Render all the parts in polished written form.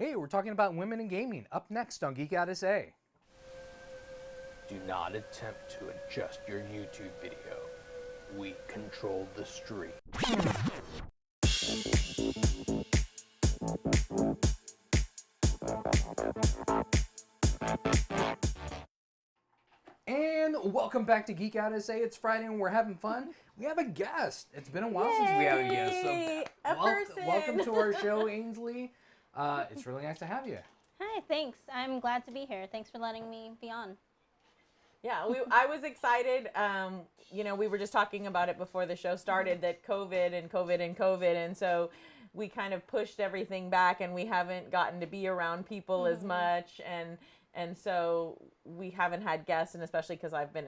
Hey, we're talking about women in gaming. Up next on Geek Out SA. Do not attempt to adjust your YouTube video. We control the stream. And welcome back to Geek Out SA. It's Friday and we're having fun. We have a guest. It's been a while since we had a guest. So welcome to our show, Ansley. It's really nice to have you. Hi, thanks. I'm glad to be here. Thanks for letting me be on. Yeah, I was excited. We were just talking about it before the show started, that COVID, and so we kind of pushed everything back, and we haven't gotten to be around people as much, and so we haven't had guests, and especially because I've been,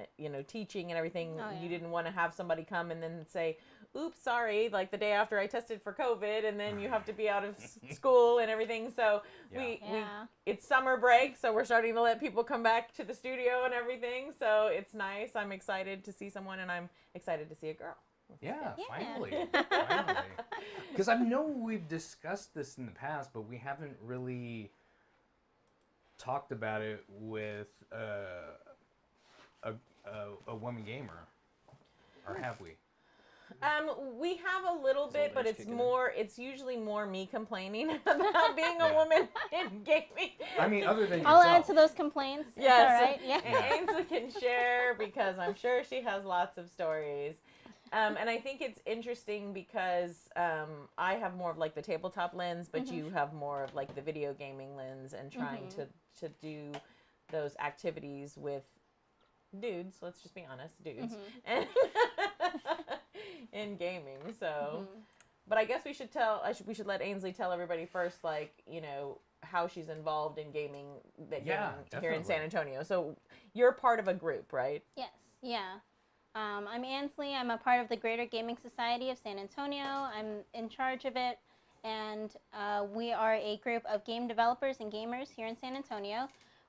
teaching and everything. Oh, yeah. You didn't want to have somebody come and then say, oops, sorry, like the day after I tested for COVID, and then you have to be out of school and everything. So it's summer break, so we're starting to let people come back to the studio and everything. So it's nice. I'm excited to see someone, and I'm excited to see a girl. Finally. Because I know we've discussed this in the past, but we haven't really talked about it with a woman gamer, or have we? We have a little bit, but it's usually more me complaining about being a woman in gaming. I mean, other than I'll yourself. add to those complaints. Yes. All right. Yeah. Ainsley can share because I'm sure she has lots of stories. And I think it's interesting because I have more of like the tabletop lens, but you have more of like the video gaming lens, and trying to do those activities with dudes. Let's just be honest, dudes. And in gaming. So, but I guess we should let Ainsley tell everybody first, like, how she's involved in gaming here in San Antonio. So you're part of a group, right? Yes. Yeah. I'm Ansley. I'm a part of the Greater Gaming Society of San Antonio. I'm in charge of it, and we are a group of game developers and gamers here in San Antonio.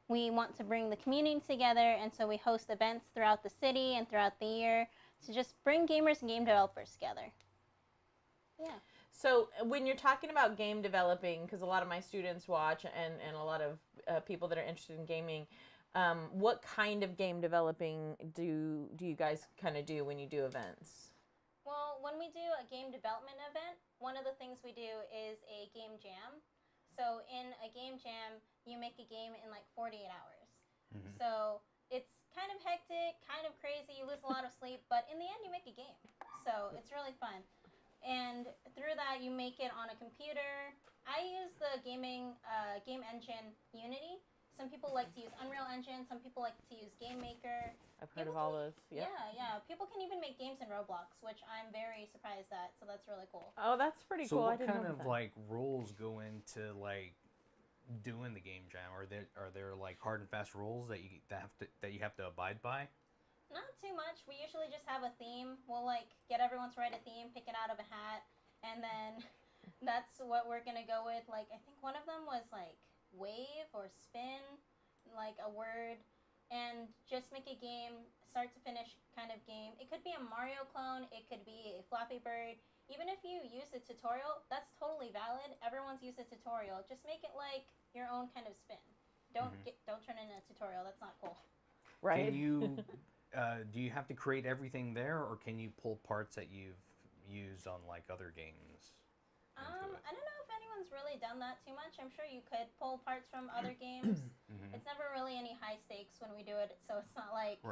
We want to bring the community together, and so we host events throughout the city and throughout the year to just bring gamers and game developers together. Yeah. So when you're talking about game developing, because a lot of my students watch, and a lot of people that are interested in gaming, what kind of game developing do you guys kind of do when you do events? Well, when we do a game development event, one of the things we do is a game jam. So in a game jam, you make a game in like 48 hours. So it's kind of hectic, kind of crazy, you lose a lot of sleep, but in the end you make a game. So it's really fun. And through that you make it on a computer. I use the game engine Unity. Some people like to use Unreal Engine, some people like to use Game Maker. I've heard of all those. Yeah. People can even make games in Roblox, which I'm very surprised at, so that's really cool. Oh, that's pretty So cool. what kind of like rules go into like doing the game jam? Are there like hard and fast rules that you have to abide by? Not too much. We usually just have a theme. We'll like get everyone to write a theme, pick it out of a hat, and then that's what we're gonna go with. Like I think one of them was like wave or spin, like a word, and just make a game, start to finish kind of game. It could be a Mario clone, it could be a Flappy Bird. Even if you use a tutorial, that's totally valid. Everyone's used a tutorial. Just make it like your own kind of spin. Don't turn in a tutorial. That's not cool. Right. Can you do you have to create everything there, or can you pull parts that you've used on like other games? I don't know if anyone's really done that too much. I'm sure you could pull parts from other games. It's never really any high stakes when we do it, so it's not like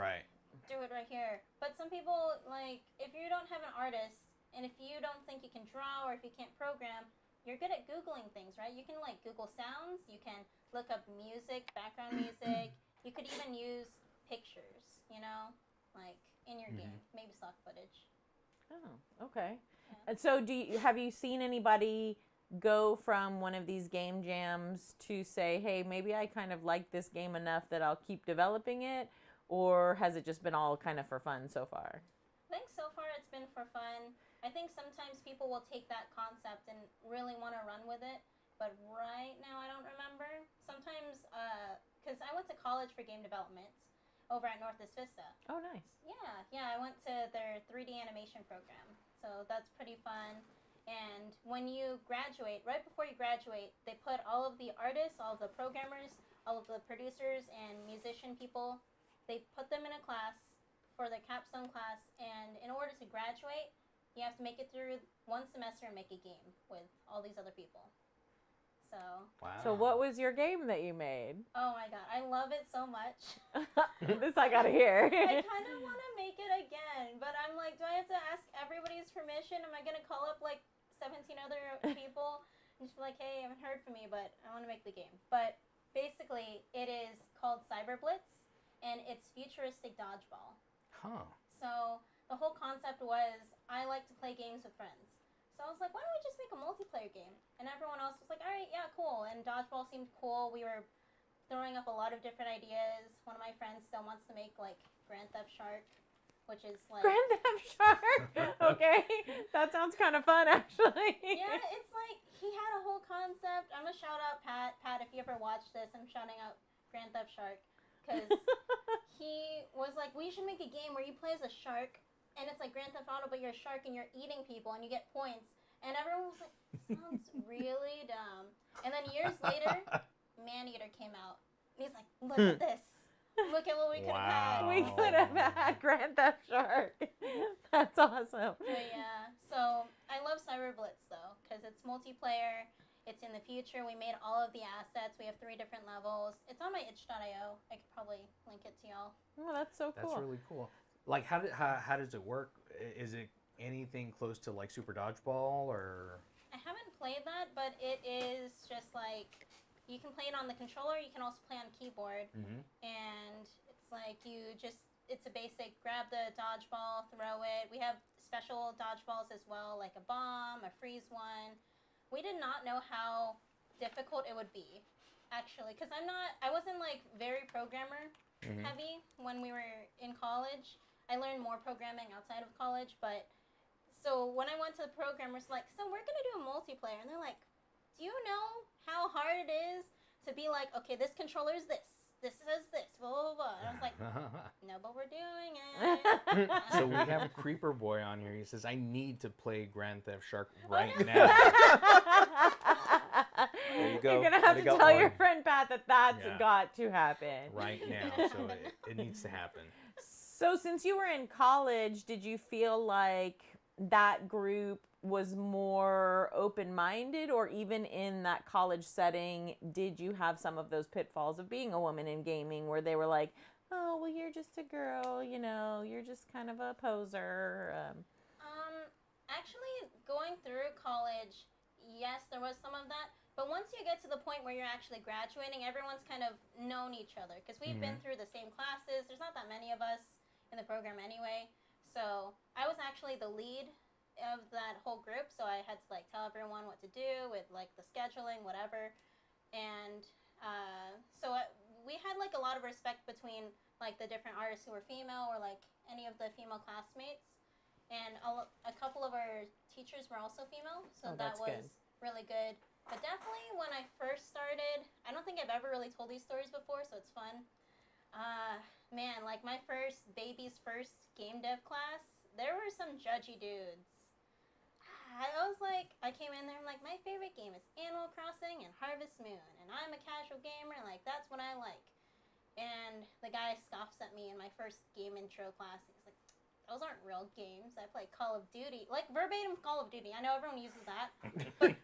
do it right here. But some people, like, if you don't have an artist, and if you don't think you can draw, or if you can't program, you're good at Googling things, right? You can like Google sounds, you can look up music, background music, you could even use pictures, like in your game, maybe stock footage. Oh, okay. And so have you seen anybody go from one of these game jams to say, hey, maybe I kind of like this game enough that I'll keep developing it? Or has it just been all kind of for fun so far? I think so far it's been for fun. I think sometimes people will take that concept and really want to run with it. But right now I don't remember. Sometimes, because I went to college for game development over at Northeast Vista. Oh, nice. Yeah, I went to their 3D animation program. So that's pretty fun. And when you graduate, right before you graduate, they put all of the artists, all of the programmers, all of the producers and musician people, they put them in a class for their capstone class. And in order to graduate, you have to make it through one semester and make a game with all these other people. So. Wow. So what was your game that you made? Oh my god, I love it so much. This I gotta hear. I kind of want to make it again, but I'm like, do I have to ask everybody's permission? Am I gonna call up like 17 other people and just be like, hey, I haven't heard from you, but I want to make the game. But basically, it is called Cyber Blitz, and it's futuristic dodgeball. Huh. So the whole concept was, I like to play games with friends. So I was like, why don't we just make a multiplayer game? And everyone else was like, all right, yeah, cool. And dodgeball seemed cool. We were throwing up a lot of different ideas. One of my friends still wants to make like Grand Theft Shark, which is like Grand Theft Shark. Okay, that sounds kind of fun, actually. Yeah, it's like he had a whole concept. I'm gonna shout out Pat. Pat, if you ever watch this, I'm shouting out Grand Theft Shark because he was like, we should make a game where you play as a shark. And it's like Grand Theft Auto, but you're a shark and you're eating people and you get points. And everyone was like, sounds really dumb. And then years later, Maneater came out. And he's like, look at this. Look at what we could have had. We could have had Grand Theft Shark. That's awesome. But yeah, so I love Cyber Blitz though, because it's multiplayer. It's in the future. We made all of the assets. We have 3 different levels. It's on my itch.io. I could probably link it to y'all. Oh, that's so cool. That's really cool. Like, how does it work? Is it anything close to like Super Dodgeball or? I haven't played that, but it is just like you can play it on the controller. You can also play on keyboard, and it's like it's a basic grab the dodgeball, throw it. We have special dodgeballs as well, like a bomb, a freeze one. We did not know how difficult it would be, actually, because I wasn't like very programmer heavy when we were in college. I learned more programming outside of college, but so when I went to the programmers, like, so we're going to do a multiplayer. And they're like, do you know how hard it is to be like, okay, this controller is this. This says this, blah, blah, blah. And I was like, no, but we're doing it. So we have a Creeper Boy on here. He says, I need to play Grand Theft Shark right now. There you go. You're going to have to tell your friend Pat that that's got to happen. Right now. So it needs to happen. So since you were in college, did you feel like that group was more open-minded, or even in that college setting, did you have some of those pitfalls of being a woman in gaming where they were like, oh, well, you're just a girl, you know, you're just kind of a poser? Actually, going through college, yes, there was some of that. But once you get to the point where you're actually graduating, everyone's kind of known each other because we've been through the same classes. There's not that many of us in the program anyway. So I was actually the lead of that whole group, so I had to like tell everyone what to do with like the scheduling, whatever. And we had like a lot of respect between like the different artists who were female or like any of the female classmates. And a couple of our teachers were also female, so that was good. Really good. But definitely when I first started, I don't think I've ever really told these stories before, so it's fun. Man, like my baby's first game dev class, there were some judgy dudes. I was like, I came in there, I'm like, my favorite game is Animal Crossing and Harvest Moon, and I'm a casual gamer, like, that's what I like. And the guy scoffs at me in my first game intro class. He's like, those aren't real games. I play Call of Duty. Like, verbatim Call of Duty. I know everyone uses that. But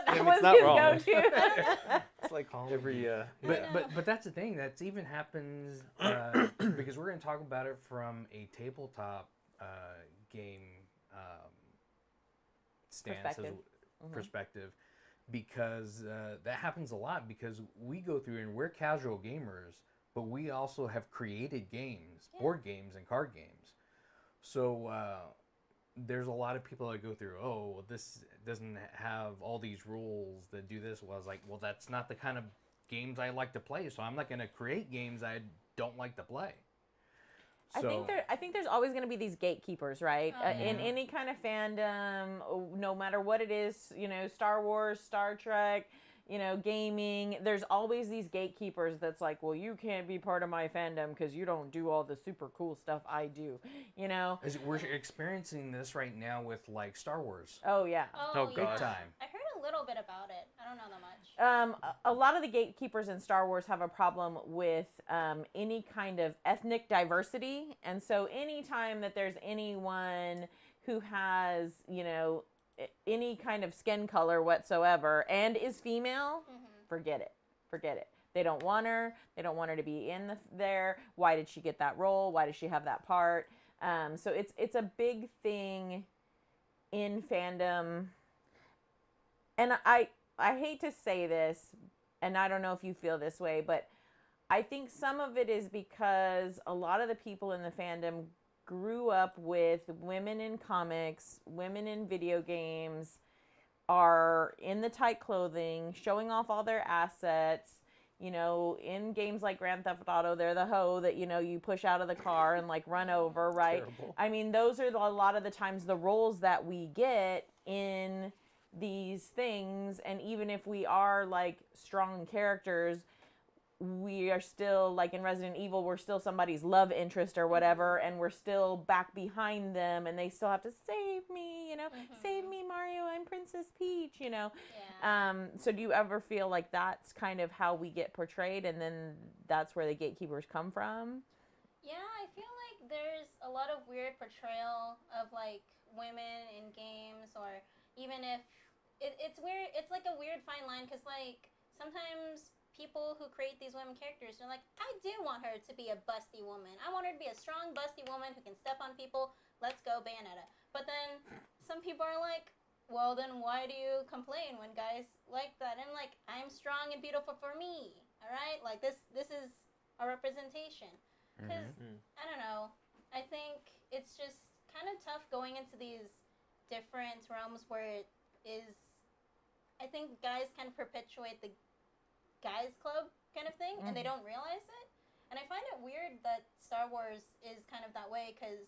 that was not his wrong. go-to. It's like every... But that's the thing. That's even happens because we're going to talk about it from a tabletop game stance perspective, because that happens a lot because we go through and we're casual gamers, but we also have created games, board games and card games. So there's a lot of people that go through, oh, well, this doesn't have all these rules that do this. Well, I was like, well, that's not the kind of games I like to play, so I'm not going to create games I don't like to play. So, I think there's always going to be these gatekeepers, right? In any kind of fandom, no matter what it is, you know, Star Wars, Star Trek, gaming. There's always these gatekeepers that's like, well, you can't be part of my fandom because you don't do all the super cool stuff I do, We're experiencing this right now with like Star Wars. Oh, yeah. Oh, Big gosh. time. I heard a little bit about it. I don't know that much. A lot of the gatekeepers in Star Wars have a problem with any kind of ethnic diversity. And so anytime that there's anyone who has, any kind of skin color whatsoever and is female, forget it. They don't want her. They don't want her to be in there. Why did she get that role? Why does she have that part? So it's a big thing in fandom. And I hate to say this, and I don't know if you feel this way, but I think some of it is because a lot of the people in the fandom grew up with women in comics, women in video games, are in the tight clothing, showing off all their assets. In games like Grand Theft Auto, they're the hoe that, you push out of the car and like run over, right? Terrible. I mean, those are a lot of the times the roles that we get in these things. And even if we are like strong characters, we are still like in Resident Evil, we're still somebody's love interest or whatever, and we're still back behind them, and they still have to save me, save me, Mario, I'm Princess Peach, Yeah. So do you ever feel like that's kind of how we get portrayed, and then that's where the gatekeepers come from? Yeah, I feel like there's a lot of weird portrayal of like women in games, or even if it's weird, it's like a weird fine line, because like sometimes people who create these women characters are like, I do want her to be a busty woman. I want her to be a strong, busty woman who can step on people. Let's go, Bayonetta. But then some people are like, well, then why do you complain when guys like that? And like, I'm strong and beautiful for me. All right? Like, this is a representation. Because, I don't know. I think it's just kind of tough going into these different realms where it is, I think guys can perpetuate the guys club kind of thing, and they don't realize it. And I find it weird that Star Wars is kind of that way, because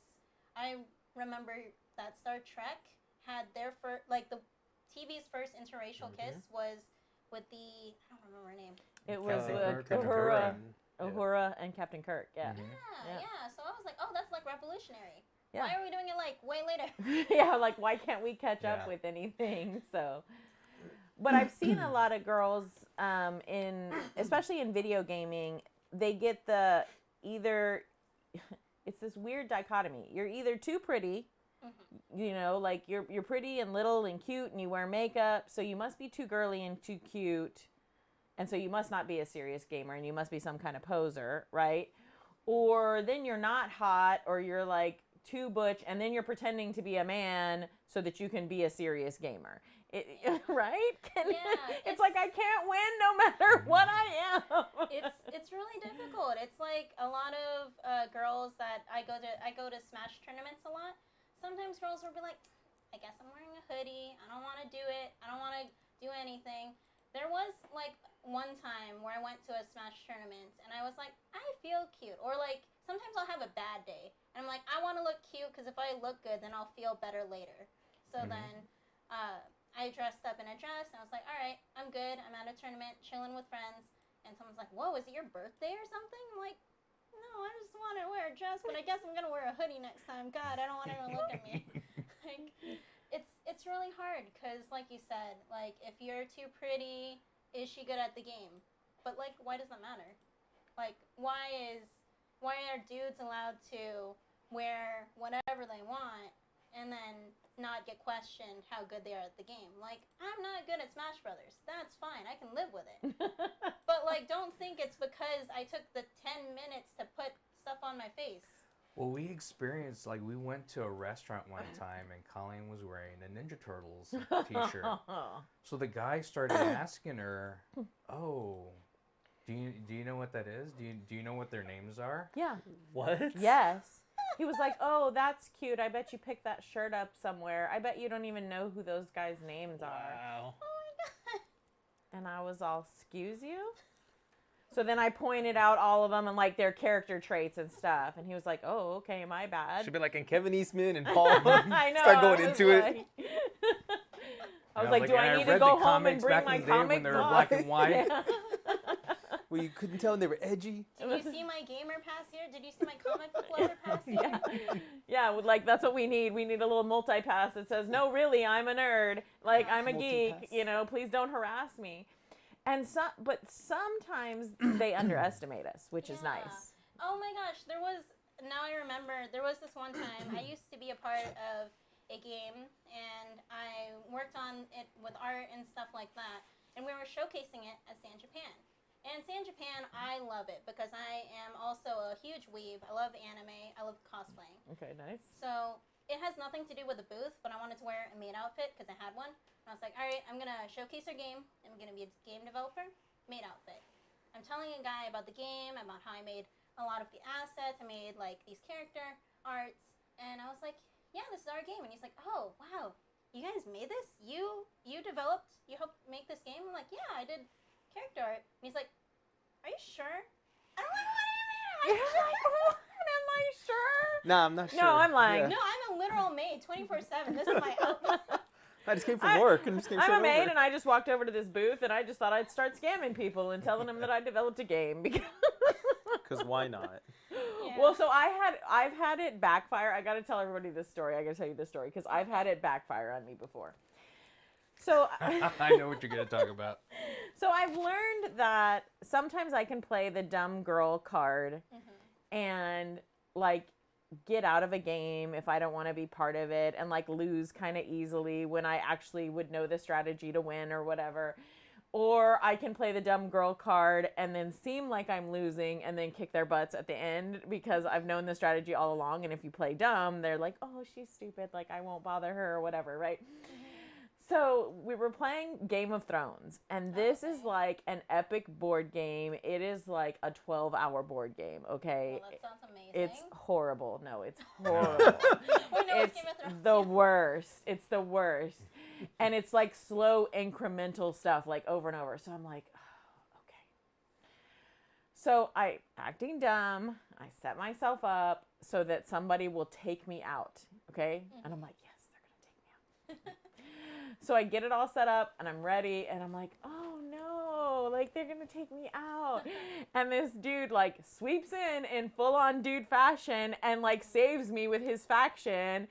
I remember that Star Trek had their first, like the TV's first interracial kiss was with the, I don't remember her name. It was Captain Kirk. Uhura and Captain Kirk, yeah. Yeah. So I was like, oh, that's like revolutionary. Yeah. Why are we doing it like way later? Yeah, like why can't we catch up with anything? So, but I've seen a lot of girls especially in video gaming, they get it's this weird dichotomy. You're either too pretty, like you're pretty and little and cute and you wear makeup, so you must be too girly and too cute. And so you must not be a serious gamer and you must be some kind of poser, right? Or then you're not hot, or you're like too butch, and then you're pretending to be a man so that you can be a serious gamer. Right? It's like I can't win no matter what I am. It's really difficult. It's like a lot of girls that I go to Smash tournaments a lot. Sometimes girls will be like, I guess I'm wearing a hoodie. I don't want to do it. I don't want to do anything. There was like one time where I went to a Smash tournament and I was like, I feel cute. Or like sometimes I'll have a bad day and I'm like, I want to look cute because if I look good, then I'll feel better later. So then I dressed up in a dress and I was like, all right, I'm good. I'm at a tournament, chilling with friends. And someone's like, whoa, is it your birthday or something? I'm like, no, I just want to wear a dress, but I guess I'm going to wear a hoodie next time. God, I don't want anyone to look at me. Like, it's really hard because, like you said, like, if you're too pretty, is she good at the game? But, like, why does that matter? Like, why are dudes allowed to wear whatever they want and then not get questioned how good they are at the game? Like, I'm not good at Smash Brothers. That's fine. I can live with it. But, like, don't think it's because I took the 10 minutes to put stuff on my face. Well, we experienced, like, we went to a restaurant one time and Colleen was wearing a Ninja Turtles t-shirt. So the guy started asking her, oh, do you know what that is? Do you know what their names are? Yeah. What? Yes. He was like, oh, that's cute. I bet you picked that shirt up somewhere. I bet you don't even know who those guys' names are. Wow. Oh my God. And I was all, excuse you? So then I pointed out all of them and like their character traits and stuff. And he was like, oh, okay, my bad. Should be like in Kevin Eastman and Paul. I know. Start going into it. I was like, do I need to go home and bring my comic when they were book? black and white? Yeah. Well, you couldn't tell and they were edgy. Did you see my gamer pass here? Did you see my comic book lover pass here? Yeah, like that's what we need. We need a little multi-pass that says, no, really, I'm a nerd. Like, I'm a geek. Multi-pass. You know, please don't harass me. And but sometimes they underestimate us, which is Yeah. nice. Oh my gosh, now I remember, there was this one time, I used to be a part of a game, and I worked on it with art and stuff like that, and we were showcasing it at San Japan. And San Japan, I love it, because I am also a huge weeb. I love anime, I love cosplaying. Okay, nice. So, it has nothing to do with the booth, but I wanted to wear a maid outfit, because I had one. And I was like, alright, I'm gonna showcase our game, I'm gonna be a game developer, maid outfit. I'm telling a guy about the game, about how I made a lot of the assets, I made like these character arts, and I was like, yeah, this is our game. And he's like, oh, wow, you guys made this? You developed, you helped make this game? I'm like, yeah, I did character art. And he's like, are you sure? And I'm like, what do you mean? Am I sure? Am I sure? Nah, I'm not sure. No, I'm lying. No, I'm a literal maid, 24/7. This is my outfit. I just came from work and just came I'm straight a maid, over. and I just walked over to this booth, and I just thought I'd start scamming people and telling them that I developed a game. Because why not? Yeah. Well, so I've had it backfire. I got to tell everybody this story. I got to tell you this story because I've had it backfire on me before. So I know what you're going to talk about. So I've learned that sometimes I can play the dumb girl card and like get out of a game if I don't want to be part of it and like lose kind of easily when I actually would know the strategy to win or whatever. Or I can play the dumb girl card and then seem like I'm losing and then kick their butts at the end because I've known the strategy all along. And if you play dumb, they're like, oh, she's stupid. Like, I won't bother her or whatever, right? So we were playing Game of Thrones, and this is like an epic board game. It is like a 12-hour board game, okay? Oh, that sounds amazing. It's horrible. No, it's horrible. We know It's Game of Thrones. the worst. It's the worst. And it's like slow incremental stuff like over and over. So I'm like, oh, okay. So I, acting dumb, I set myself up so that somebody will take me out, okay? And I'm like, yes, they're going to take me out. So I get it all set up and I'm ready and I'm like, oh no, like they're going to take me out. And this dude like sweeps in full on dude fashion and like saves me with his faction.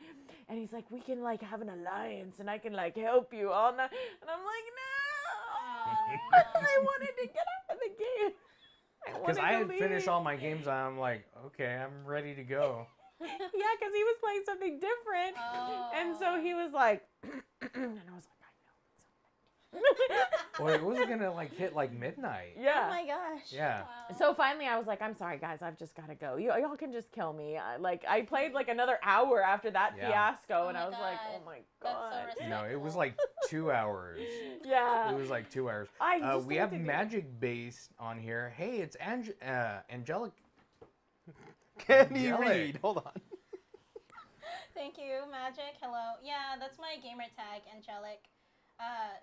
And he's like, we can like have an alliance and I can like help you all night. And I'm like, no, I wanted to get out of the game. Because I had finished all my games, I'm like, okay, I'm ready to go. Yeah, because he was playing something different. Oh. And so he was like, and I was like, I know. Well, it wasn't going to like hit like midnight. Yeah. Oh my gosh. Yeah. Wow. So finally I was like, I'm sorry guys, I've just got to go. Y'all can just kill me. I played like another hour after that fiasco and my I was like, God. oh my That's God. so No, it was like 2 hours. Yeah. It was like 2 hours. We have magic base on here. Hey, it's Angelic. Can you Angelic. read? Hold on. Thank you, Magic. Hello. Yeah, that's my gamer tag, Angelic.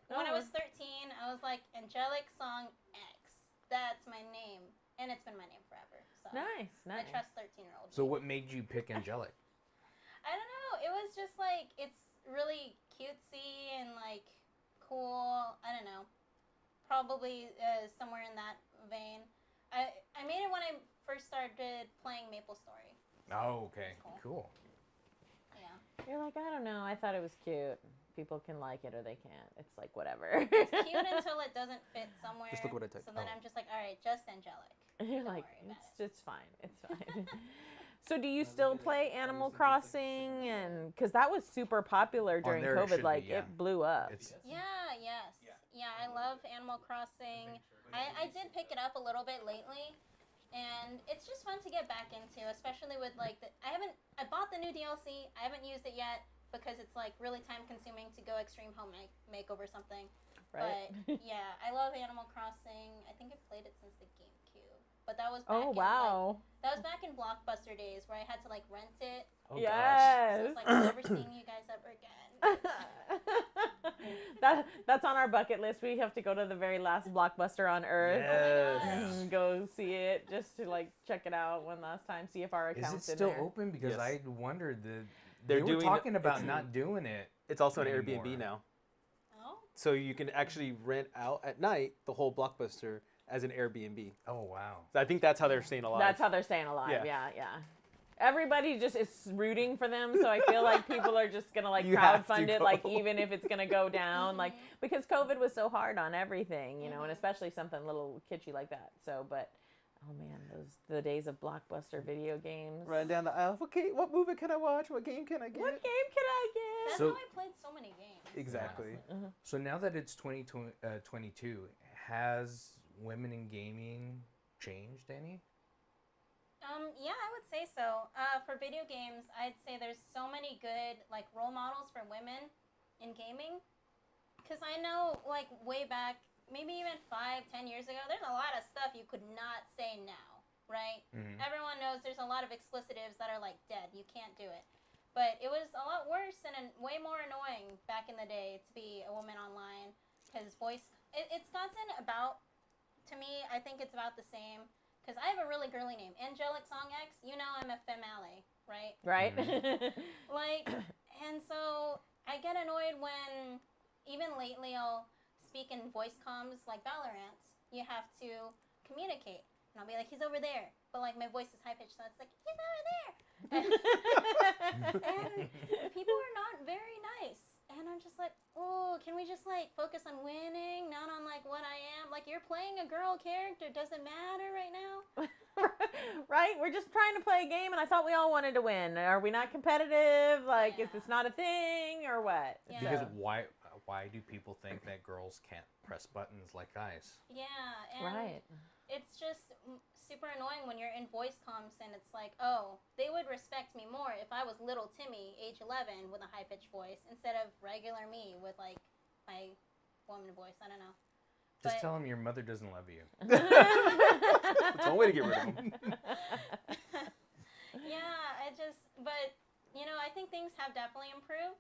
When I was 13, I was like, Angelic Song X. That's my name. And it's been my name forever. So Nice. I trust 13-year-old. So what made you pick Angelic? I don't know. It was just like, it's really cutesy and like cool. I don't know. Probably somewhere in that vein. I made it when I first started playing MapleStory. Oh, okay. Cool. Yeah. You're like, I don't know. I thought it was cute. People can like it or they can't. It's like whatever. It's cute until it doesn't fit somewhere. Just look what I typed. So then Oh. I'm just like, all right, just Angelic. You're Don't like, worry about it's fine. It's fine. So do you still play Animal Crossing? And because that was super popular during there it COVID, should like be, yeah. it blew up. It's Yeah, yes. Yeah, I love Animal Crossing. I did pick it up a little bit lately, and it's just fun to get back into, especially with like I bought the new DLC. I haven't used it yet because it's like really time consuming to go extreme home makeover something. Right. But yeah, I love Animal Crossing. I think I've played it since the GameCube. But that was back Oh in, wow. that was back in Blockbuster days where I had to like rent it. oh gosh. So Yes. it's like I'm never seeing you guys ever again. That's on our bucket list. We have to go to the very last Blockbuster on Earth Yes. and go see it just to like check it out one last time, see if our Is account's it in still there. open? Because Yes. I wondered that They're they were doing- talking about it's- not doing it. It's also an Anymore. Airbnb now. Oh. So you can actually rent out at night the whole Blockbuster as an Airbnb. Oh wow. So I think that's how they're staying alive. That's how they're staying alive. Yeah. Yeah. Everybody just is rooting for them, so I feel like people are just gonna like You have to crowdfund it, go. like even if it's gonna go down, like because COVID was so hard on everything, you know, and especially something a little kitschy like that. So, but oh man, the days of Blockbuster video games. Running down the aisle. Okay, what movie can I watch? What game can I get? What game can I get? That's So- how I played so many games. Exactly. So now that it's 2022, has women in gaming changed any? Yeah, I would say so. For video games, I'd say there's so many good like role models for women in gaming. Because I know, like way back, maybe even 5-10 years ago, there's a lot of stuff you could not say now, right? Mhm. Everyone knows there's a lot of explicitives that are like dead. You can't do it. But it was a lot worse and way more annoying back in the day to be a woman online. Because it's gotten about, to me, I think it's about the same. Because I have a really girly name, Angelic Song X. You know I'm a female, right? Right. Like, and so I get annoyed when, even lately, I'll speak in voice comms like Valorant. You have to communicate. And I'll be like, he's over there. But like my voice is high pitched, so it's like, he's over there. And people are not very nice. And I'm just like, oh, can we just like focus on winning, not on like what I am? Like you're playing a girl character, does it matter right now? Right? We're just trying to play a game, and I thought we all wanted to win. Are we not competitive? Like, is Yeah. this not a thing, or what? Yeah. Because So- why do people think that girls can't press buttons like guys? Yeah, and Right. it's just super annoying when you're in voice comms and it's like, oh, they would respect me more if I was little Timmy, age 11, with a high pitched voice instead of regular me with like my woman voice. I don't know. Just But- tell them your mother doesn't love you. That's one way to get rid of them. Yeah, but you know, I think things have definitely improved.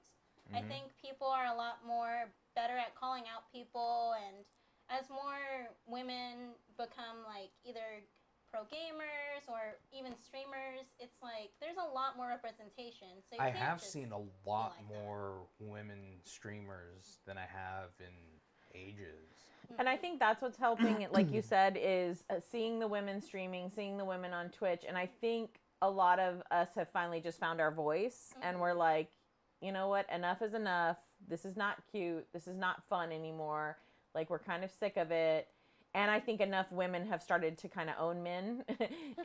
I Mhm. think people are a lot more better at calling out people, and as more women become like either pro gamers or even streamers, it's like there's a lot more representation. So you I can't have just seen a lot like that. more women streamers than I have in ages. And I think that's what's helping it, like you said, is seeing the women streaming, seeing the women on Twitch. And I think a lot of us have finally just found our voice, and we're like, you know what, enough is enough. This is not cute. This is not fun anymore. Like, we're kind of sick of it. And I think enough women have started to kind of own men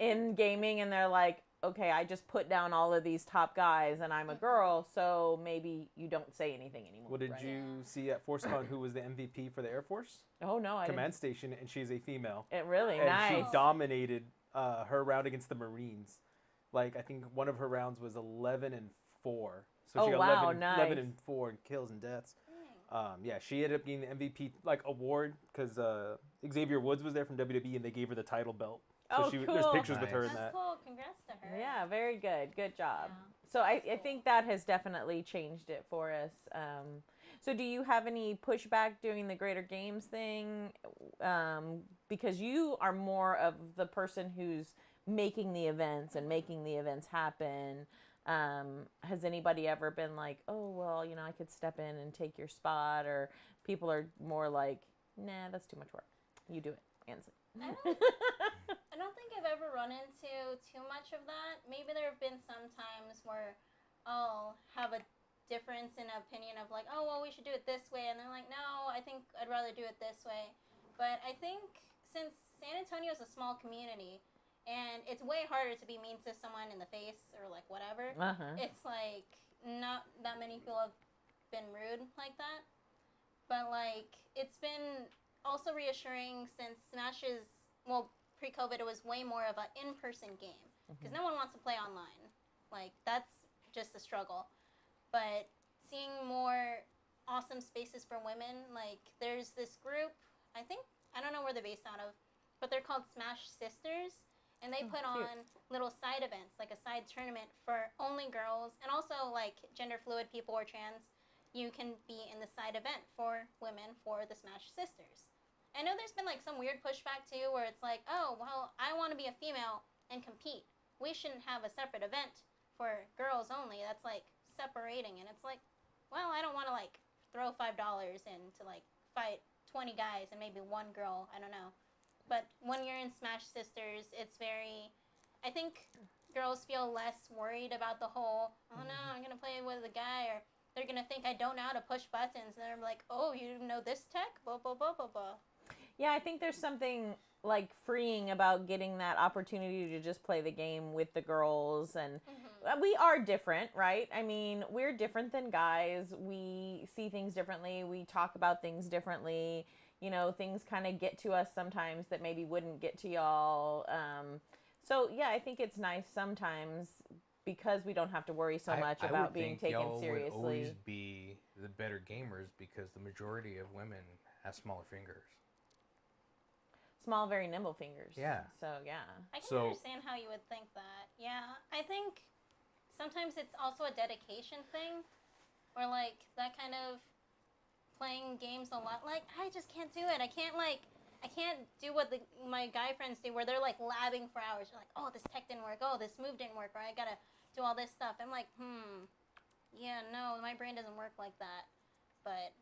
in gaming, and they're like, okay, I just put down all of these top guys, and I'm a girl, so maybe you don't say anything anymore. What did right? you see at ForceCon? Who was the MVP for the Air Force? Oh, no, I Command Station, and she's a female. didn't. It really, And nice. she dominated her round against the Marines. Like, I think one of her rounds was 11-4. So Oh, she got wow, 11 nice. and 4 in kills and deaths. Yeah, she ended up getting the MVP like award because Xavier Woods was there from WWE, and they gave her the title belt. So Oh, there's cool. pictures with her in That's that. cool. Congrats to her. Yeah, very good. Good job. Yeah. So I Cool. think that has definitely changed it for us. So do you have any pushback doing the Greater Games thing? Because you are more of the person who's making the events and making the events happen. Has anybody ever been like, oh, well, you know, I could step in and take your spot? Or people are more like, nah, that's too much work. You do it, Ansley. I don't think I've ever run into too much of that. Maybe there have been some times where I'll have a difference in opinion of like, oh, well, we should do it this way. And they're like, no, I think I'd rather do it this way. But I think since San Antonio is a small community, and it's way harder to be mean to someone in the face or like whatever, it's like not that many people have been rude like that. But like it's been also reassuring since Smash is, well, pre-COVID it was way more of an in-person game because no one wants to play online. Like that's just a struggle. But seeing more awesome spaces for women, like there's this group, I don't know where they're based out of, but they're called Smash Sisters. And they put cute. on little side events, like a side tournament for only girls, and also like gender fluid people or trans. You can be in the side event for women for the Smash Sisters. I know there's been like some weird pushback too, where it's like, oh, well, I want to be a female and compete. We shouldn't have a separate event for girls only. That's like separating, and it's like, well, I don't want to like throw $5 in to like fight 20 guys and maybe one girl. I don't know. But when you're in Smash Sisters, it's very. I think girls feel less worried about the whole. Oh no, I'm gonna play with a guy, or they're gonna think I don't know how to push buttons, and they're like, oh, you know this tech? Blah blah blah blah blah. Yeah, I think there's something like freeing about getting that opportunity to just play the game with the girls, and we are different, right? I mean, we're different than guys. We see things differently. We talk about things differently. You know, things kind of get to us sometimes that maybe wouldn't get to y'all. So yeah, I think it's nice sometimes because we don't have to worry so much about being taken seriously. Would always be the better gamers because the majority of women have smaller fingers. Small, very nimble fingers. Yeah. So, yeah. I can understand how you would think that. Yeah. I think sometimes it's also a dedication thing. Or, like, that kind of playing games a lot. Like, I just can't do it. I can't do what my guy friends do where they're, like, labbing for hours. They're like, oh, this tech didn't work. Oh, this move didn't work. Or I gotta do all this stuff. I'm like, yeah, no, my brain doesn't work like that. But,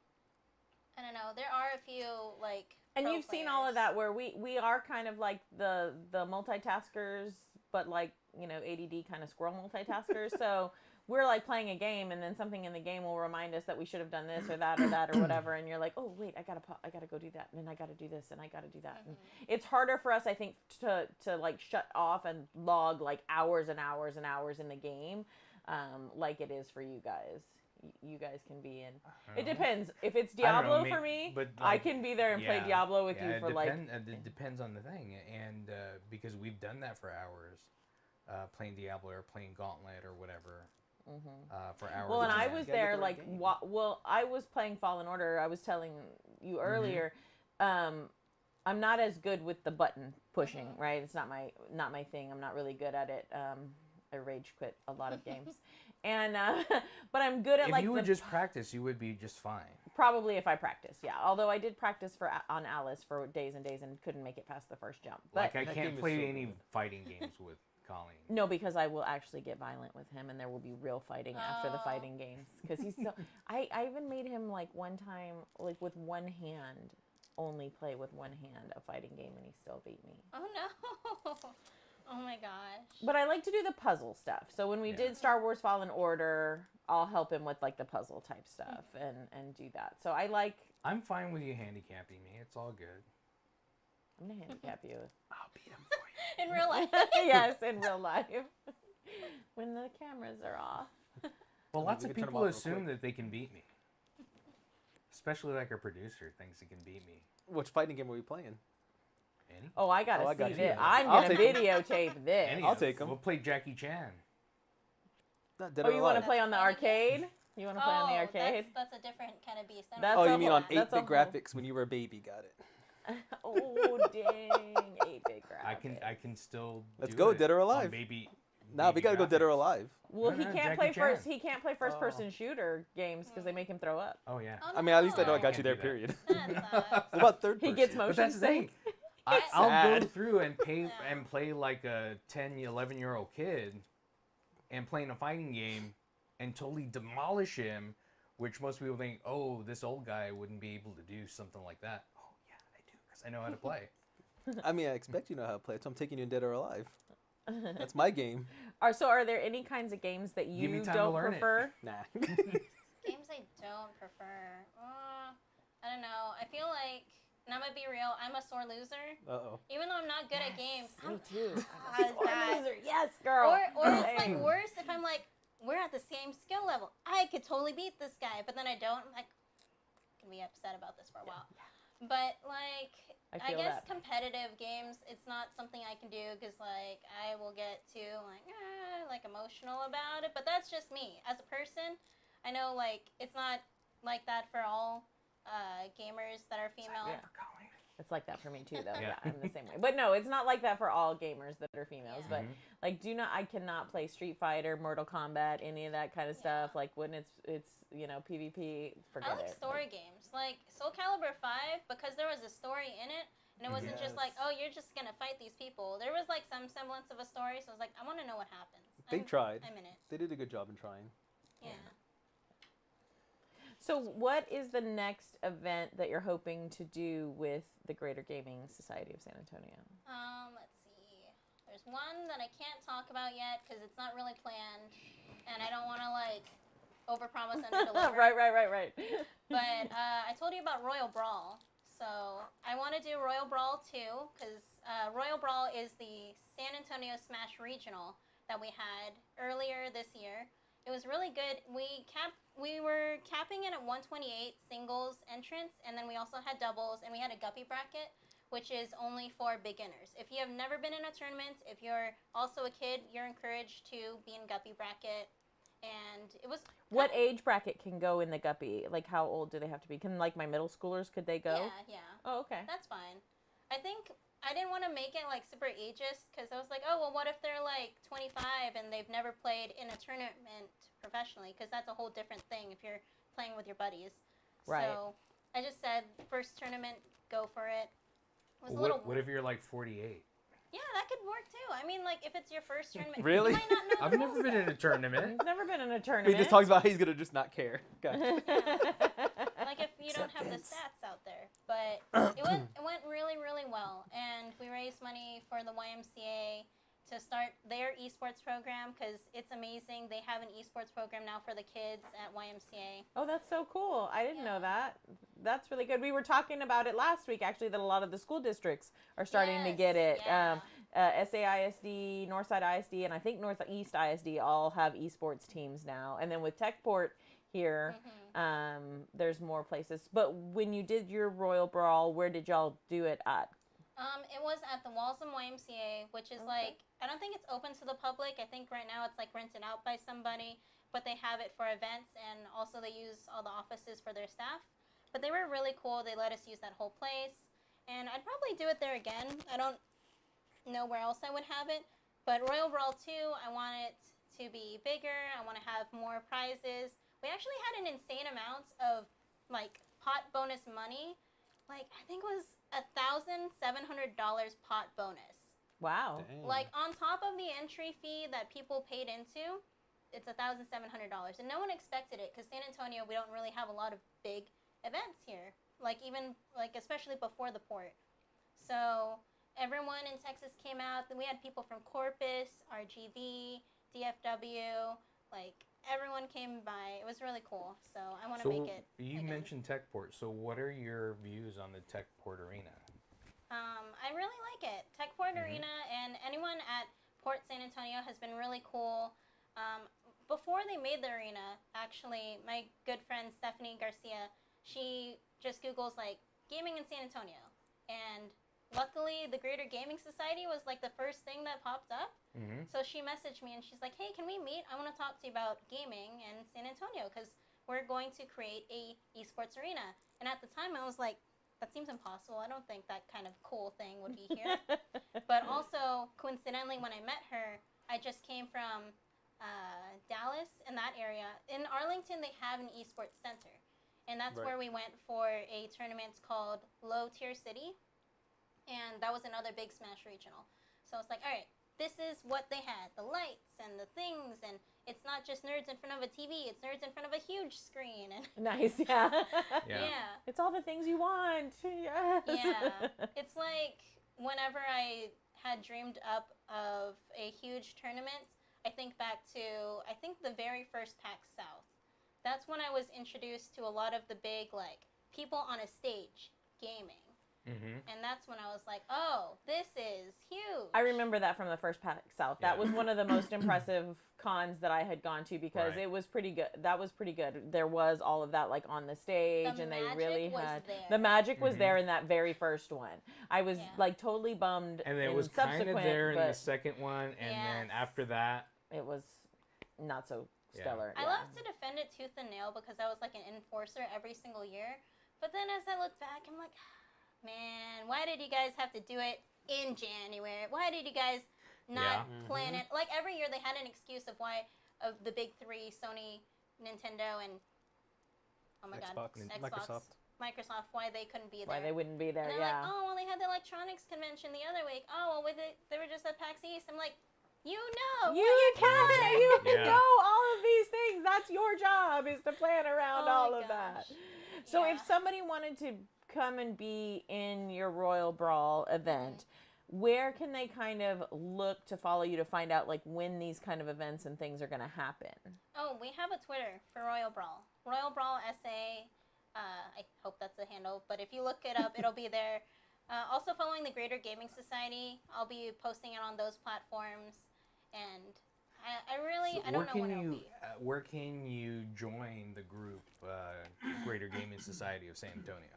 I don't know. There are a few, like... And you've seen all of that where we are kind of like the multitaskers, but like, you know, ADD kind of squirrel multitaskers. So we're like playing a game and then something in the game will remind us that we should have done this or that or whatever. And you're like, oh, wait, I gotta go do that. And then I gotta do this and I gotta do that. And it's harder for us, I think, to like shut off and log like hours and hours and hours in the game like it is for you guys. You guys can be in. It depends. If it's Diablo for me, but I can be there and play Diablo with you for it depends on the thing, and because we've done that for hours, playing Diablo or playing Gauntlet or whatever, for hours. Well, and I was there like I was playing Fallen Order. I was telling you earlier, I'm not as good with the button pushing. Right, it's not my thing. I'm not really good at it. I rage quit a lot of games. And but I'm good at if you would just practice, you would be just fine. Probably if I practice, yeah. Although I did practice on Alice for days and days and couldn't make it past the first jump. But like I can't play any fighting games with Colleen. No, because I will actually get violent with him, and there will be real fighting after the fighting games. Because he's so. I even made him like one time, like with one hand, only play with one hand a fighting game, and he still beat me. Oh no. Oh my gosh. But I like to do the puzzle stuff. So when we did Star Wars Fallen Order, I'll help him with like the puzzle type stuff and do that. So I'm fine with you handicapping me. It's all good. I'm going to handicap you. I'll beat him for you. In real life. Yes, in real life. When the cameras are off. Well, lots of people assume that they can beat me. Especially like our producer thinks he can beat me. Which fighting game are we playing? Any? Oh, I gotta see this. I'm gonna videotape this. I'll take him. We'll play Jackie Chan. You want to play on the arcade? You want to play on the arcade? That's a different kind of beast. You mean on 8-bit graphics when you were a baby? Got it. Oh dang, 8-bit graphics. I can still. Let's go, Dead or Alive. Baby. Now we gotta go Dead or Alive. Well, he can't play first. He can't play first-person shooter games because they make him throw up. Oh yeah. Oh, I mean, at least I know I got you there. Period. What about third person? He gets motion. But that's the thing. sick. I'll go through and play like a 10, 11-year-old kid, and playing a fighting game, and totally demolish him. Which most people think, oh, this old guy wouldn't be able to do something like that. Oh yeah, I do because I know how to play. I mean, I expect you know how to play, so I'm taking you in Dead or Alive. That's my game. So are there any kinds of games that you don't prefer? Nah. Games I don't prefer. I don't know. I feel like, and I'm gonna be real, I'm a sore loser. Uh-oh. Even though I'm not good at games. Me too. I'm Loser. Yes, girl. Or it's like worse if I'm like, we're at the same skill level. I could totally beat this guy, but then I don't. I'm like, I can be upset about this for a while. But like, I guess competitive games, it's not something I can do because like I will get too like emotional about it. But that's just me as a person. I know like it's not like that for all gamers that are female. Yeah, for Colleen. It's like that for me too, though. Yeah, I'm the same way. But no, it's not like that for all gamers that are females. But like, I cannot play Street Fighter, Mortal Kombat, any of that kind of stuff. Like when it's PvP, forget it. I like story games, like Soul Calibur 5, because there was a story in it, and it wasn't just like, oh, you're just gonna fight these people. There was like some semblance of a story, so I was like, I want to know what happens. They tried. I'm in it. They did a good job in trying. Yeah. So what is the next event that you're hoping to do with the Greater Gaming Society of San Antonio? Let's see. There's one that I can't talk about yet because it's not really planned, and I don't want to like overpromise and underdeliver. Right. But I told you about Royal Brawl, so I want to do Royal Brawl too because Royal Brawl is the San Antonio Smash Regional that we had earlier this year. It was really good. We were capping it at 128 singles entrance, and then we also had doubles, and we had a guppy bracket, which is only for beginners. If you have never been in a tournament, if you're also a kid, you're encouraged to be in guppy bracket. And it was... What age bracket can go in the guppy? Like, how old do they have to be? Can, like, my middle schoolers, could they go? Yeah. Oh, okay. That's fine. I think I didn't want to make it, like, super ageist, because I was like, oh, well, what if they're, like, 25 and they've never played in a tournament professionally? Because that's a whole different thing if you're playing with your buddies. Right. So I just said, first tournament, go for it. It was a little... What if you're, like, 48? Yeah, that could work too. I mean, like, if it's your first tournament, Really? you might not know the I've never rules been yet. in a tournament. He's never been in a He tournament. just talks about how he's gonna just not care. Gotcha. Like, if you don't have the stats out there. But it went really, really well. And we raised money for the YMCA to start their esports program because it's amazing. They have an esports program now for the kids at YMCA. Oh, that's so cool. I didn't know that. That's really good. We were talking about it last week, actually, that a lot of the school districts are starting to get it. Yeah. SAISD, Northside ISD, and I think Northeast ISD all have esports teams now. And then with Techport here, there's more places. But when you did your Royal Brawl, where did y'all do it at? It was at the Walsham YMCA, which is like, I don't think it's open to the public. I think right now it's like rented out by somebody, but they have it for events, and also they use all the offices for their staff. But they were really cool. They let us use that whole place, and I'd probably do it there again. I don't know where else I would have it, but Royal Brawl 2, I want it to be bigger. I want to have more prizes. We actually had an insane amount of like pot bonus money. Like, I think it was $1,700 pot bonus. Wow. Dang. Like, on top of the entry fee that people paid into, it's $1,700. And no one expected it because San Antonio, we don't really have a lot of big events here. Like, even, like, especially before the port. So everyone in Texas came out. Then we had people from Corpus, RGV, DFW, like, everyone came by. It was really cool. So I want to make it. You again. mentioned Techport. So what are your views on the Techport arena? I really like it. Techport Arena and anyone at Port San Antonio has been really cool. Before they made the arena, actually, my good friend Stephanie Garcia, she just Googles like gaming in San Antonio, and luckily the Greater Gaming Society was like the first thing that popped up. So she messaged me and she's like, hey, can we meet? I want to talk to you about gaming in San Antonio because we're going to create a esports arena. And at the time I was like, that seems impossible. I don't think that kind of cool thing would be here. But also, coincidentally, when I met her, I just came from Dallas in that area. In Arlington, they have an esports center. And that's where we went for a tournament called Low Tier City. And that was another big Smash regional. So I was like, all right, this is what they had. The lights and the things. And it's not just nerds in front of a TV. It's nerds in front of a huge screen. And Nice, yeah. yeah. It's all the things you want. Yes. Yeah. It's like whenever I had dreamed up of a huge tournament, I think back to, I think the very first PAX South. That's when I was introduced to a lot of the big, like, people on a stage gaming. And that's when I was like, oh, this is huge. I remember that from the first PAX South. That was one of the most impressive cons that I had gone to because it was pretty good. That was pretty good. There was all of that like on the stage, and they really had the magic was there in that very first one. I was like totally bummed. And it was kind of there in the second one, and then after that, it was not so stellar. I love to defend it tooth and nail because I was like an enforcer every single year. But then as I look back, I'm like, man, why did you guys have to do it in January? Why did you guys not plan it? Like, every year they had an excuse of why, of the big three, Sony, Nintendo, and, oh my Xbox, God, Microsoft, why they couldn't be there. Why they wouldn't be there, and they're like, oh, well, they had the electronics convention the other week. Oh, well, they were just at PAX East. I'm like, you know. You know all of these things. That's your job, is to plan around all of that. that. So Yeah. if somebody wanted to come and be in your Royal Brawl event, where can they kind of look to follow you to find out like when these kind of events and things are going to happen? Oh, we have a Twitter for Royal Brawl. Royal Brawl SA. I hope that's the handle, but if you look it up, it'll be there. Also following the Greater Gaming Society. I'll be posting it on those platforms. And I don't know when it'll be. Where can you join the group, Greater Gaming Society of San Antonio?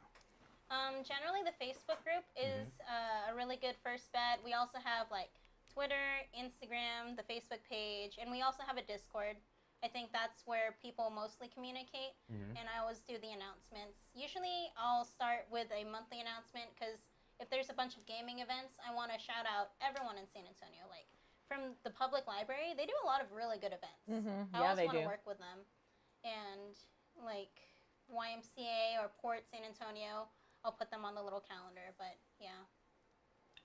Generally, the Facebook group is a really good first bet. We also have like Twitter, Instagram, the Facebook page, and we also have a Discord. I think that's where people mostly communicate, and I always do the announcements. Usually, I'll start with a monthly announcement because if there's a bunch of gaming events, I want to shout out everyone in San Antonio. Like from the public library, they do a lot of really good events. I always want to work with them, and like YMCA or Port San Antonio. I'll put them on the little calendar, but yeah.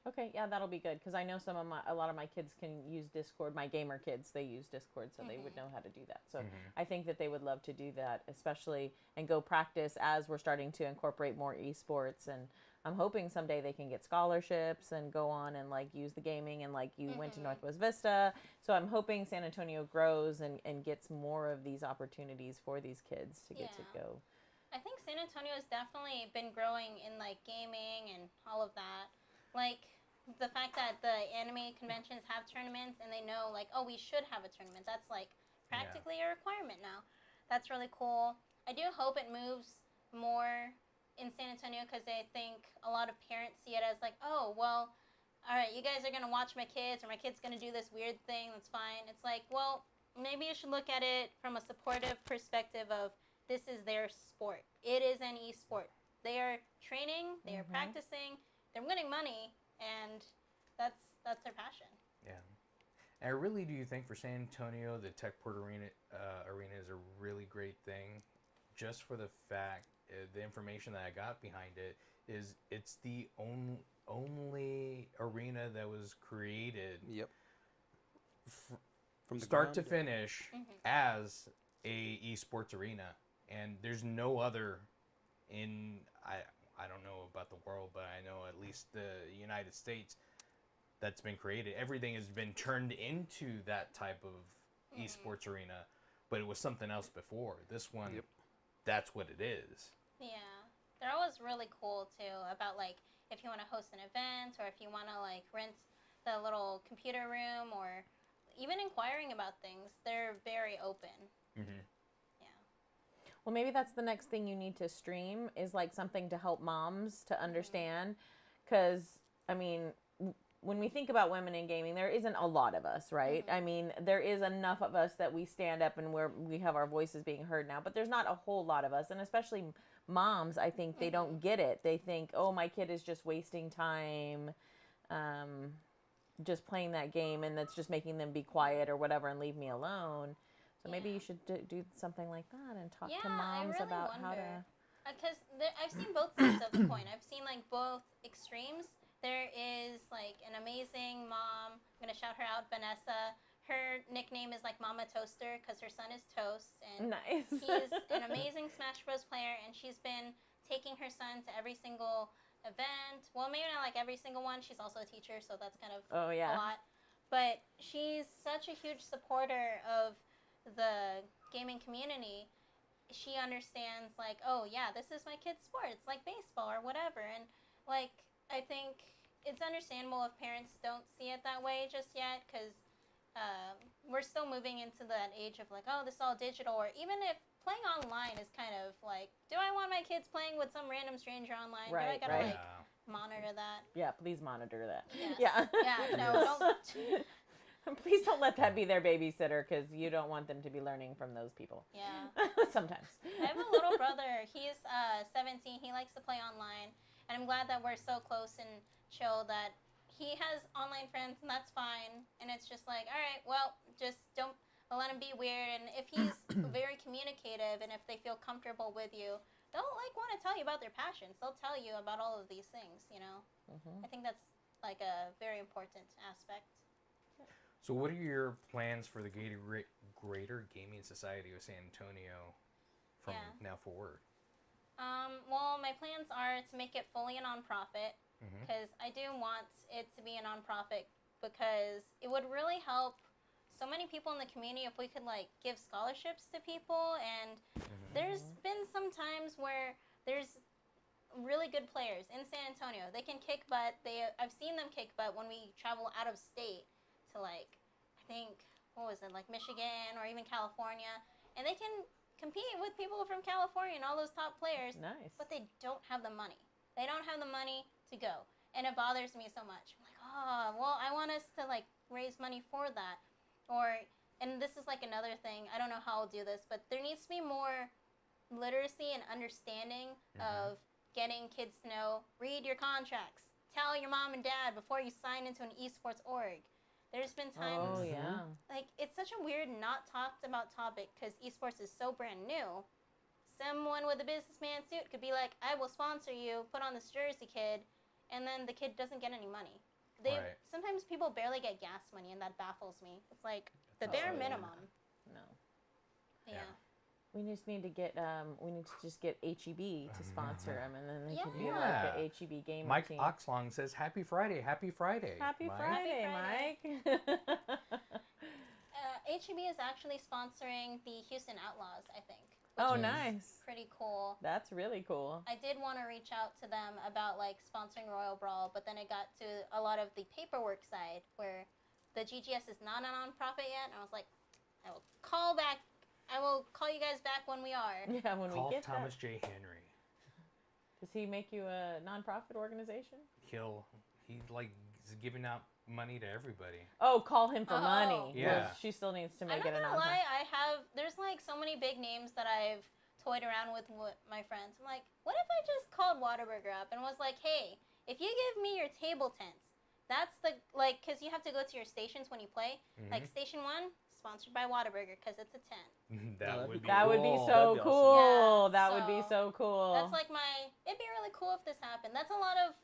Okay, yeah, that'll be good because I know a lot of my kids can use Discord. My gamer kids, they use Discord, so they would know how to do that. So I think that they would love to do that, especially and go practice as we're starting to incorporate more esports. And I'm hoping someday they can get scholarships and go on and like use the gaming and like you went to Northwest Vista. So I'm hoping San Antonio grows and gets more of these opportunities for these kids to get to go. I think San Antonio has definitely been growing in like gaming and all of that. Like the fact that the anime conventions have tournaments and they know like, oh, we should have a tournament. That's like practically a requirement now. That's really cool. I do hope it moves more in San Antonio because I think a lot of parents see it as like, oh, well, all right, you guys are going to watch my kids or my kid's going to do this weird thing. That's fine. It's like, well, maybe you should look at it from a supportive perspective of this is their sport. It is an esport. They are training, they are practicing, they're winning money, and that's their passion. Yeah. And I really do think for San Antonio, the Techport Arena is a really great thing, just for the fact, the information that I got behind it is it's the only arena that was created from start to finish as a esports arena. And there's no other I don't know about the world, but I know at least the United States that's been created. Everything has been turned into that type of esports arena, but it was something else before. This one, that's what it is. Yeah. They're always really cool, too, about, like, if you want to host an event or if you want to, like, rent the little computer room or even inquiring about things. They're very open. Well, maybe that's the next thing you need to stream is like something to help moms to understand. Because, I mean, when we think about women in gaming, there isn't a lot of us, right? I mean, there is enough of us that we stand up and we have our voices being heard now, but there's not a whole lot of us. And especially moms, I think they don't get it. They think, oh, my kid is just wasting time just playing that game and that's just making them be quiet or whatever and leave me alone. So maybe you should do something like that and talk to moms about how to... Because I've seen both sides of the coin. I've seen like both extremes. There is like an amazing mom. I'm going to shout her out, Vanessa. Her nickname is like Mama Toaster because her son is Toast. And he's an amazing Smash Bros. Player. And she's been taking her son to every single event. Well, maybe not like every single one. She's also a teacher, so that's kind of a lot. But she's such a huge supporter of the gaming community. She understands like, oh yeah, this is my kid's sport. It's like baseball or whatever. And like, I think it's understandable if parents don't see it that way just yet, because we're still moving into that age of like, oh, this is all digital. Or even if playing online is kind of like, do I want my kids playing with some random stranger online? Do I gotta like monitor that? Yeah, please monitor that. Yes. No, don't. Please don't let that be their babysitter because you don't want them to be learning from those people. Yeah. Sometimes. I have a little brother. He's 17. He likes to play online. And I'm glad that we're so close and chill that he has online friends and that's fine. And it's just like, all right, well, just don't let him be weird. And if he's very communicative and if they feel comfortable with you, they'll like want to tell you about their passions. They'll tell you about all of these things, you know. I think that's like a very important aspect. So what are your plans for the Greater Gaming Society of San Antonio from now forward? Well, my plans are to make it fully a nonprofit Mhm. because I do want it to be a nonprofit because it would really help so many people in the community if we could like give scholarships to people. And there's been some times where there's really good players in San Antonio. They can kick butt. I've seen them kick butt when we travel out of state to like I think what was it like Michigan or even California, and they can compete with people from California and all those top players. Nice. But they don't have the money. They don't have the money to go, and it bothers me so much. I'm like, oh, well, I want us to like raise money for that, and this is like another thing. I don't know how I'll do this, but there needs to be more literacy and understanding of getting kids to know, read your contracts, tell your mom and dad before you sign into an esports org. There's been times, Oh, yeah. like, it's such a weird not talked about topic because esports is so brand new. Someone with a businessman suit could be like, I will sponsor you, put on this jersey, kid, and then the kid doesn't get any money. Right. Sometimes people barely get gas money, and that baffles me. It's like the bare minimum. No. Yeah. We just need to get we need to just get HEB to sponsor them, and then they can be Yeah. like a HEB gamer Mike team. Oxlong says, "Happy Friday, Happy Friday." Happy Mike. Friday, Happy Mike. HEB is actually sponsoring the Houston Outlaws, I think. Oh, which is nice. Pretty cool. That's really cool. I did want to reach out to them about like sponsoring Royal Brawl, but then it got to a lot of the paperwork side where the GGS is not a nonprofit yet, and I was like, I will call you guys back when we are. Yeah, when Call we get Thomas that. J. Henry. Does he make you a nonprofit organization? He like is giving out money to everybody. Oh, call him for Oh. money. Yeah. Well, she still needs to I'm make not it a gonna nonprofit. lie, there's like so many big names that I've toyed around with my friends. I'm like, what if I just called Whataburger up and was like, hey, if you give me your table tents, that's the, like, because you have to go to your stations when you play. Like, Station 1, sponsored by Whataburger because it's a tent. That would be That would be cool. so That'd be cool. Yeah, That would be so so cool. That's like it'd be really cool if this happened. That's a lot of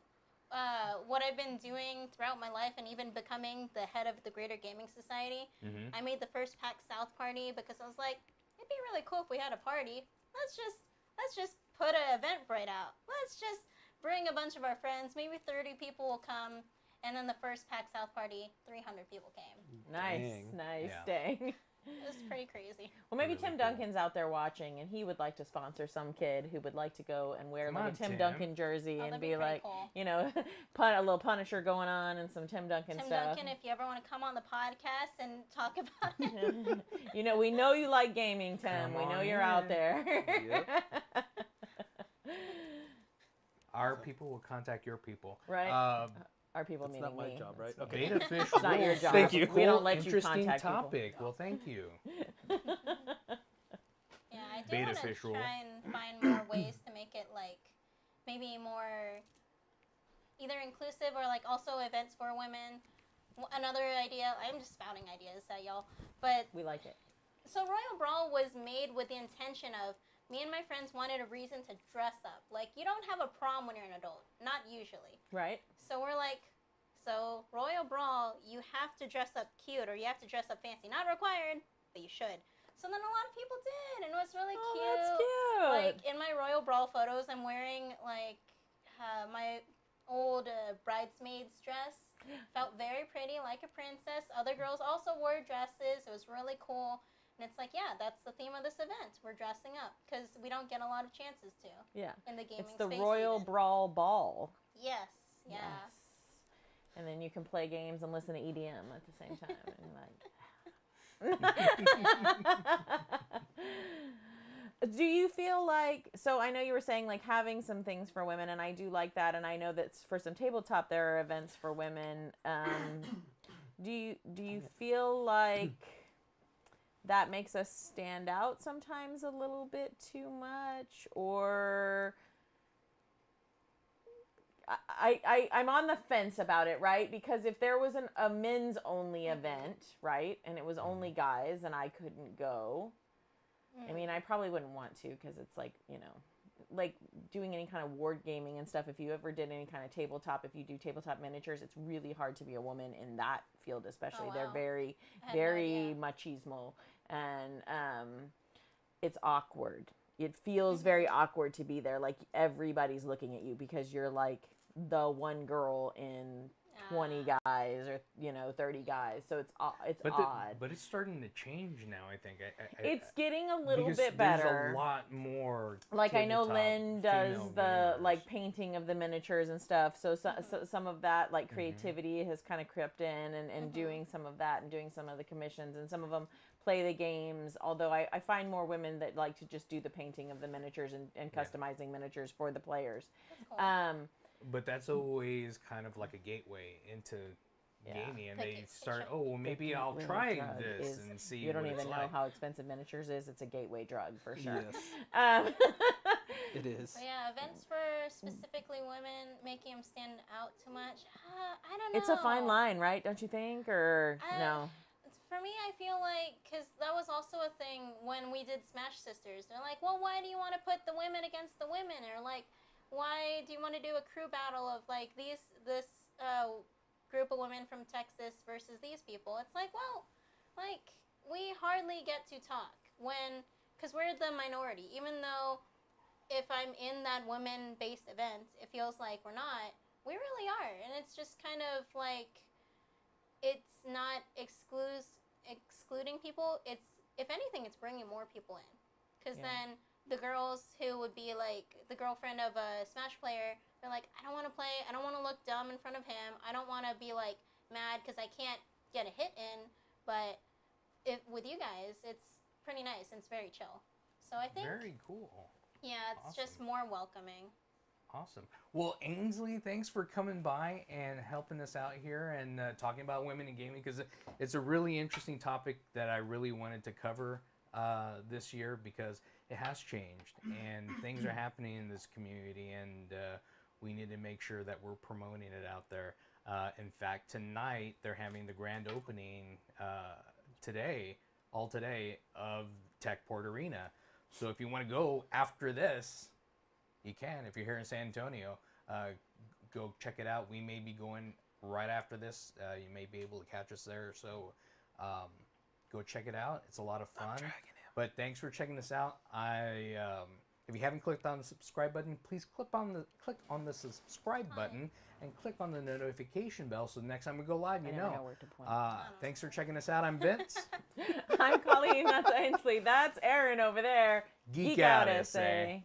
what I've been doing throughout my life and even becoming the head of the Greater Gaming Society. I made the first PAX South party because I was like, it'd be really cool if we had a party. Let's just put an Eventbrite out. Let's just bring a bunch of our friends. Maybe 30 people will come. And then the first PAX South party, 300 people came. nice, Dang. nice, Yeah. dang. It was pretty crazy. Well, maybe Really Tim cool. Duncan's out there watching, and he would like to sponsor some kid who would like to go and wear Come like on, a Tim Tim. Duncan jersey Oh, and that'd be be pretty like, cool. you know, a little Punisher going on and some Tim Duncan Tim stuff. Duncan, if you ever want to come on the podcast and talk about it. You know, we know you like gaming, Tim. Come We know on you're in. out there. Yep. Our people will contact your people. Right. Our people That's meaning not my me. job, right? That's Okay. Beta fish. It's not your rules. job. Thank you. We don't let you Interesting contact people. topic. Well, thank you. Yeah, I do Beta want to fish rule. try and find more ways to make it like maybe more either inclusive or like also events for women. Another idea, I'm just spouting ideas at y'all, but We like it. so Royal Brawl was made with the intention of me and my friends wanted a reason to dress up. Like, you don't have a prom when you're an adult, not usually. Right? So we're like, so Royal Brawl, you have to dress up cute or you have to dress up fancy. Not required, but you should. So then a lot of people did, and it was really Oh, cute. that's cute. Like, in my Royal Brawl photos, I'm wearing, like, my old bridesmaid's dress. Felt very pretty, like a princess. Other girls also wore dresses. It was really cool. And it's like, yeah, that's the theme of this event. We're dressing up because we don't get a lot of chances to Yeah. in the gaming It's the space Royal even. Brawl Ball. Yes, yeah. Yes. And then you can play games and listen to EDM at the same time. Do you feel like, so I know you were saying like having some things for women, and I do like that, and I know that for some tabletop there are events for women. Do you feel like that makes us stand out sometimes a little bit too much, or I'm on the fence about it, right? Because if there was a men's only event, right, and it was only guys and I couldn't go, I mean, I probably wouldn't want to, because it's like, you know, like doing any kind of ward gaming and stuff. If you ever did any kind of tabletop, if you do tabletop miniatures, it's really hard to be a woman in that field, especially. Oh, wow. They're I had no very idea. machismo, and it's awkward. it feels very awkward to be there. Like everybody's looking at you because you're like the one girl in 20 guys or 30 guys, so it's odd. But it's starting to change now. I think it's getting a little because bit better. There's a lot more. Like I know tabletop Lynn does female the gamers. like painting of the miniatures and stuff. So some of that like creativity has kind of crept in and doing some of that and doing some of the commissions, and some of them play the games. Although I find more women that like to just do the painting of the miniatures and customizing miniatures for the players. That's cool. But that's always kind of like a gateway into gaming, and they start, maybe I'll try this and see. You don't what even it's know like. how expensive miniatures is. It's a gateway drug for sure. Yes. It is. But yeah, events for specifically women, making them stand out too much. I don't know. It's a fine line, right? Don't you think? Or no? For me, I feel like, because that was also a thing when we did Smash Sisters. They're like, well, why do you want to put the women against the women? Or like, why do you want to do a crew battle of like this group of women from Texas versus these people? It's like, well, like we hardly get to talk because we're the minority. Even though if I'm in that women-based event, it feels like we're not. We really are, and it's just kind of like it's not excluding people. It's, if anything, it's bringing more people in, because then the girls who would be like the girlfriend of a Smash player, they're like, I don't want to play, I don't want to look dumb in front of him, I don't want to be like mad because I can't get a hit in, but with you guys, it's pretty nice and it's very chill. So I think Very cool. Yeah, it's just more welcoming. Awesome. Well, Ansley, thanks for coming by and helping us out here and talking about women in gaming, because it's a really interesting topic that I really wanted to cover this year, because it has changed and things are happening in this community, and we need to make sure that we're promoting it out there. In fact, tonight they're having the grand opening today of Techport Arena. So if you want to go after this, you can. If you're here in San Antonio, go check it out. We may be going right after this. You may be able to catch us there. So go check it out. It's a lot of fun. But thanks for checking this out. If you haven't clicked on the subscribe button, please click on the subscribe button and click on the notification bell so the next time we go live, you know. Where to point. Thanks for checking us out. I'm Vince. I'm Colleen. That's Ansley. That's Aaron over there. Geek out, SA.